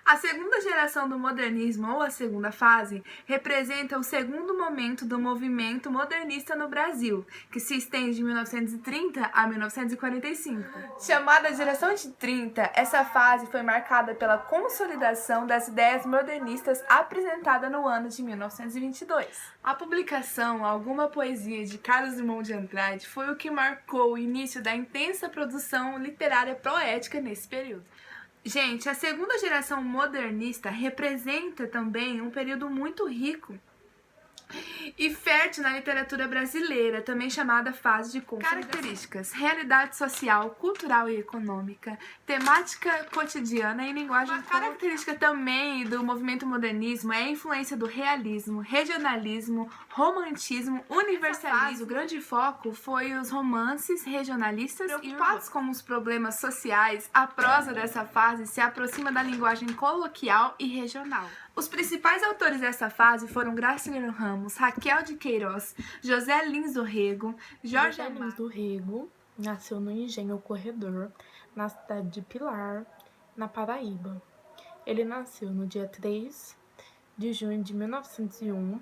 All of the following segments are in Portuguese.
A segunda geração do modernismo, ou a segunda fase, representa o segundo momento do movimento modernista no Brasil, que se estende de 1930 a 1945. Chamada geração de 30, essa fase foi marcada pela consolidação das ideias modernistas apresentada no ano de 1922. A publicação Alguma Poesia de Carlos Drummond de Andrade foi o que marcou o início da intensa produção literária poética nesse período. Gente, a segunda geração modernista representa também um período muito rico e fértil na literatura brasileira, também chamada fase de consolidação. Características: realidade social, cultural e econômica, temática cotidiana e linguagem. Uma característica também do movimento modernismo é a influência do realismo, regionalismo, romantismo, universalismo. O grande foco foi os romances regionalistas e preocupados com os problemas sociais. A prosa dessa fase se aproxima da linguagem coloquial e regional. Os principais autores dessa fase foram Graciliano Ramos, Raquel de Queiroz, José Lins do Rego, Jorge José Lins do Rego nasceu no Engenho Corredor, na cidade de Pilar, na Paraíba. Ele nasceu no dia 3 de junho de 1901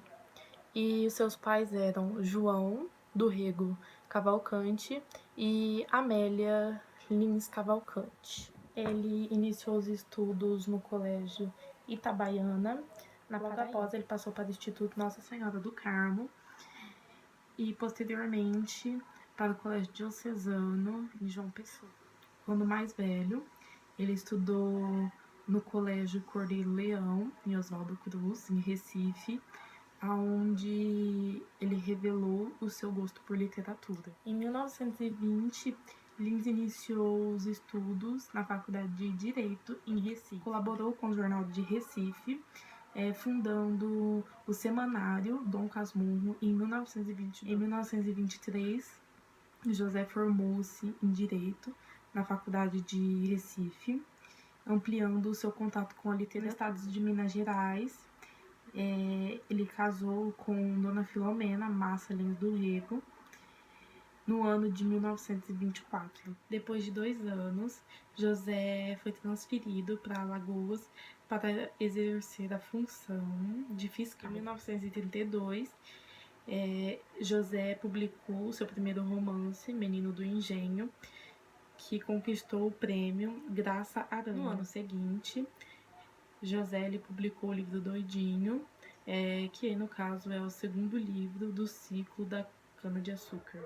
e os seus pais eram João do Rego Cavalcante e Amélia Lins Cavalcante. Ele iniciou os estudos no colégio Itabaiana. Logo após, ele passou para o Instituto Nossa Senhora do Carmo e, posteriormente, para o Colégio Diocesano em João Pessoa. Quando mais velho, ele estudou no Colégio Cordeiro Leão, em Oswaldo Cruz, em Recife, onde ele revelou o seu gosto por literatura. Em 1920, Lins iniciou os estudos na Faculdade de Direito em Recife. Colaborou com o Jornal de Recife, fundando o semanário Dom Casmurro em 1922. Em 1923, José formou-se em Direito na Faculdade de Recife, ampliando o seu contato com a literatura. No estado de Minas Gerais, ele casou com Dona Filomena Massa Lins do Rego, no ano de 1924. Depois de 2 anos, José foi transferido para Alagoas para exercer a função de fiscal. Em 1932, José publicou seu primeiro romance, Menino do Engenho, que conquistou o prêmio Graça Aranha. No ano seguinte, José publicou o livro Doidinho, que no caso é o segundo livro do ciclo da cana-de-açúcar.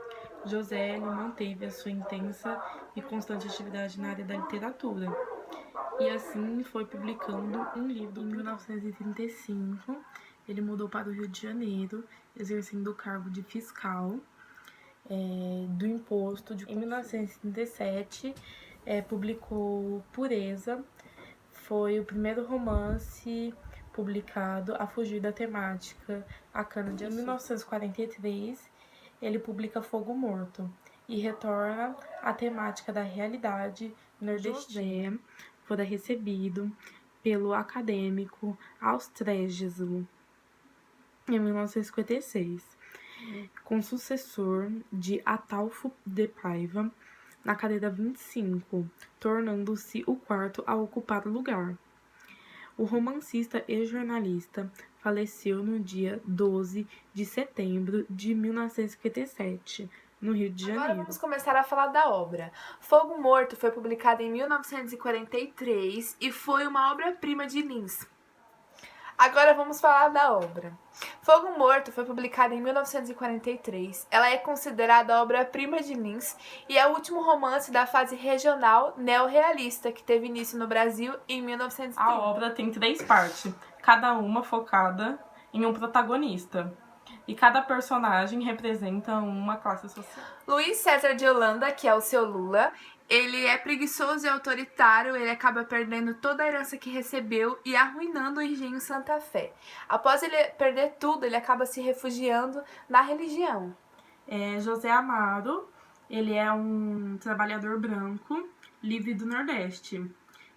José manteve a sua intensa e constante atividade na área da literatura e assim foi publicando um livro. Em 1935, ele mudou para o Rio de Janeiro, exercendo o cargo de fiscal do imposto de consumo. Em 1937, publicou Pureza, foi o primeiro romance publicado a fugir da temática a cana-de-açúcar. Em 1943, ele publica Fogo Morto e retorna à temática da realidade nordestina. José foi recebido pelo acadêmico Austrégislo em 1956, com sucessor de Ataulfo de Paiva na cadeira 25, tornando-se o quarto a ocupar o lugar. O romancista e jornalista faleceu no dia 12 de setembro de 1957, no Rio de Janeiro. Agora vamos começar a falar da obra. Fogo Morto foi publicado em 1943 e foi uma obra-prima de Lins. Agora vamos falar da obra. Fogo Morto foi publicada em 1943. Ela é considerada a obra-prima de Lins e é o último romance da fase regional neorrealista que teve início no Brasil em 1930. A obra tem 3 partes, cada uma focada em um protagonista. E cada personagem representa uma classe social. Luiz César de Holanda, que é o seu Lula, ele é preguiçoso e autoritário, ele acaba perdendo toda a herança que recebeu e arruinando o engenho Santa Fé. Após ele perder tudo, ele acaba se refugiando na religião. José Amaro, ele é um trabalhador branco, livre do Nordeste.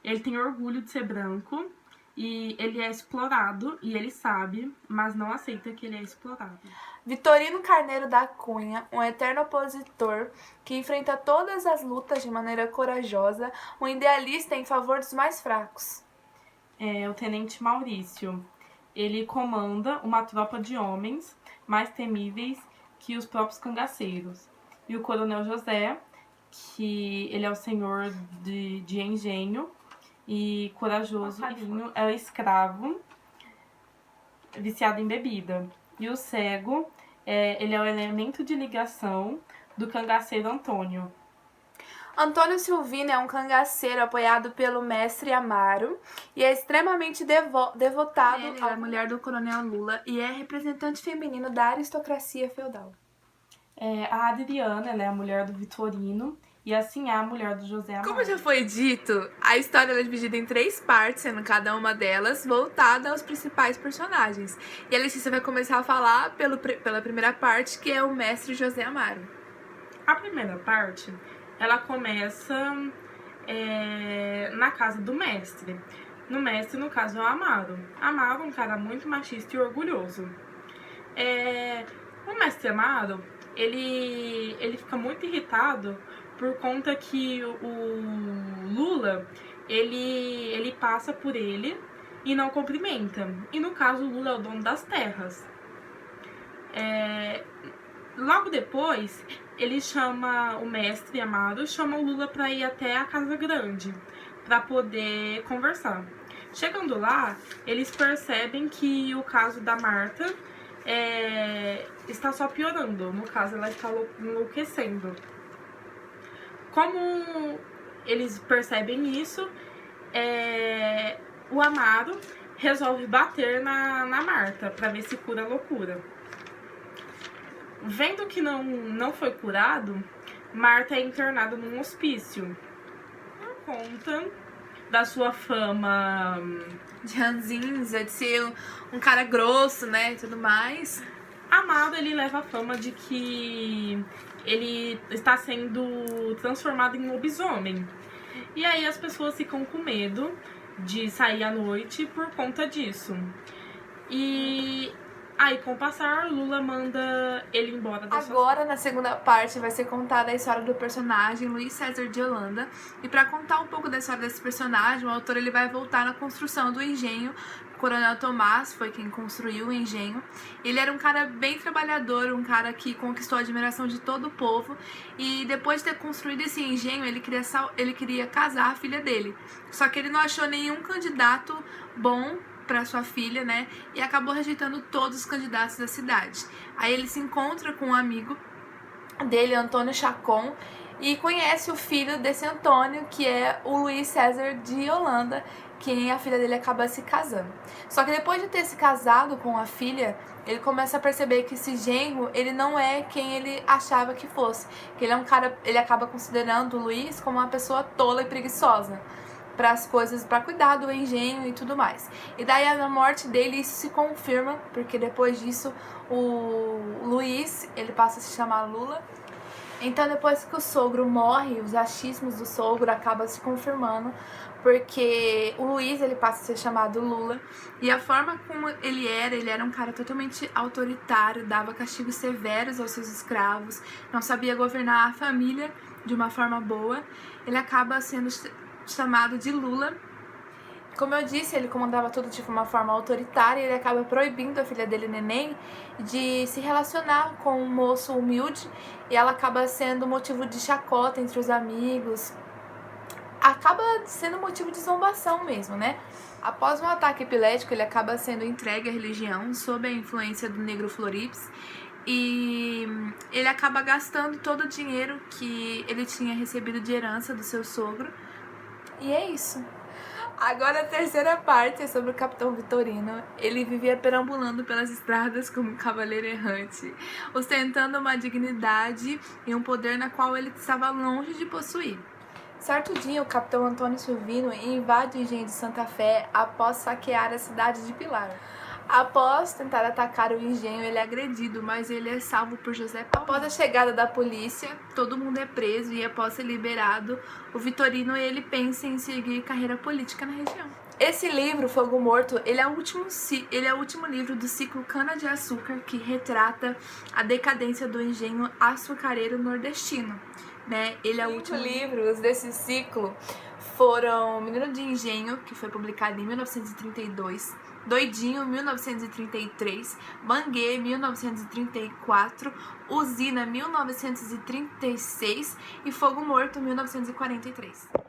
Ele tem orgulho de ser branco e ele é explorado, e ele sabe, mas não aceita que ele é explorado. Vitorino Carneiro da Cunha, um eterno opositor que enfrenta todas as lutas de maneira corajosa, um idealista em favor dos mais fracos. O tenente Maurício. Ele comanda uma tropa de homens mais temíveis que os próprios cangaceiros. E o coronel José, que ele é o senhor de engenho e corajoso, e é escravo viciado em bebida. E o cego, ele é o elemento de ligação do cangaceiro Antônio. Antônio Silvino é um cangaceiro apoiado pelo mestre Amaro e é extremamente devotado à mulher do coronel Lula e é representante feminino da aristocracia feudal. A Adriana, ela é a mulher do Vitorino e assim é a mulher do José Amaro. Como já foi dito, a história é dividida em 3 partes, sendo cada uma delas voltada aos principais personagens. E a Letícia vai começar a falar pela primeira parte, que é o mestre José Amaro. A primeira parte, ela começa na casa do mestre. No mestre, no caso, é o Amaro. Amaro é um cara muito machista e orgulhoso. O mestre Amaro, ele fica muito irritado por conta que o Lula, ele passa por ele e não cumprimenta. E no caso, o Lula é o dono das terras. Logo depois, ele chama o mestre Amaro, chama o Lula para ir até a Casa Grande, para poder conversar. Chegando lá, eles percebem que o caso da Marta está só piorando. No caso, ela está enlouquecendo. Como eles percebem isso, o Amaro resolve bater na Marta para ver se cura a loucura. Vendo que não foi curado, Marta é internada num hospício. Por conta da sua fama de ranzinza, de ser um cara grosso, né, e tudo mais. Amaro, ele leva a fama de que ele está sendo transformado em lobisomem. E aí as pessoas ficam com medo de sair à noite por conta disso. E aí, com o passar, Lula manda ele embora da sua... Agora, na segunda parte, vai ser contada a história do personagem Luiz César de Holanda. E para contar um pouco da história desse personagem, o autor ele vai voltar na construção do engenho. O Coronel Tomás foi quem construiu o engenho. Ele era um cara bem trabalhador, um cara que conquistou a admiração de todo o povo. E depois de ter construído esse engenho, ele queria casar a filha dele. Só que ele não achou nenhum candidato bom para sua filha, né? E acabou rejeitando todos os candidatos da cidade. Aí ele se encontra com um amigo dele, Antônio Chacon, e conhece o filho desse Antônio, que é o Luiz César de Holanda, que a filha dele acaba se casando. Só que depois de ter se casado com a filha, ele começa a perceber que esse genro, ele não é quem ele achava que fosse. Que ele é um cara, ele acaba considerando o Luiz como uma pessoa tola e preguiçosa para as coisas, para cuidar do engenho e tudo mais. E daí na morte dele isso se confirma, porque depois disso o Luiz, ele passa a se chamar Lula. Então depois que o sogro morre, os achismos do sogro acabam se confirmando, porque o Luiz, ele passa a ser chamado Lula, e a forma como ele era um cara totalmente autoritário, dava castigos severos aos seus escravos, não sabia governar a família de uma forma boa. Ele acaba sendo chamado de Lula. Como eu disse, ele comandava tudo de uma forma autoritária e ele acaba proibindo a filha dele, Neném, de se relacionar com um moço humilde, e ela acaba sendo motivo de chacota entre os amigos, acaba sendo motivo de zombação mesmo, né? Após um ataque epilético, ele acaba sendo entregue à religião sob a influência do negro Florips, e ele acaba gastando todo o dinheiro que ele tinha recebido de herança do seu sogro. E é isso. Agora a terceira parte é sobre o Capitão Vitorino. Ele vivia perambulando pelas estradas como um cavaleiro errante, ostentando uma dignidade e um poder na qual ele estava longe de possuir. Certo dia, o Capitão Antônio Silvino invade o engenho de Santa Fé após saquear a cidade de Pilar. Após tentar atacar o engenho, ele é agredido, mas ele é salvo por José Paulino. Após a chegada da polícia, todo mundo é preso e após ser liberado, o Vitorino ele pensa em seguir carreira política na região. Esse livro, Fogo Morto, ele é o último livro do ciclo Cana-de-Açúcar, que retrata a decadência do engenho açucareiro nordestino, né? Ele é o último livro desse ciclo foram Menino de Engenho, que foi publicado em 1932, Doidinho, 1933, Manguê, 1934, Usina, 1936 e Fogo Morto, 1943.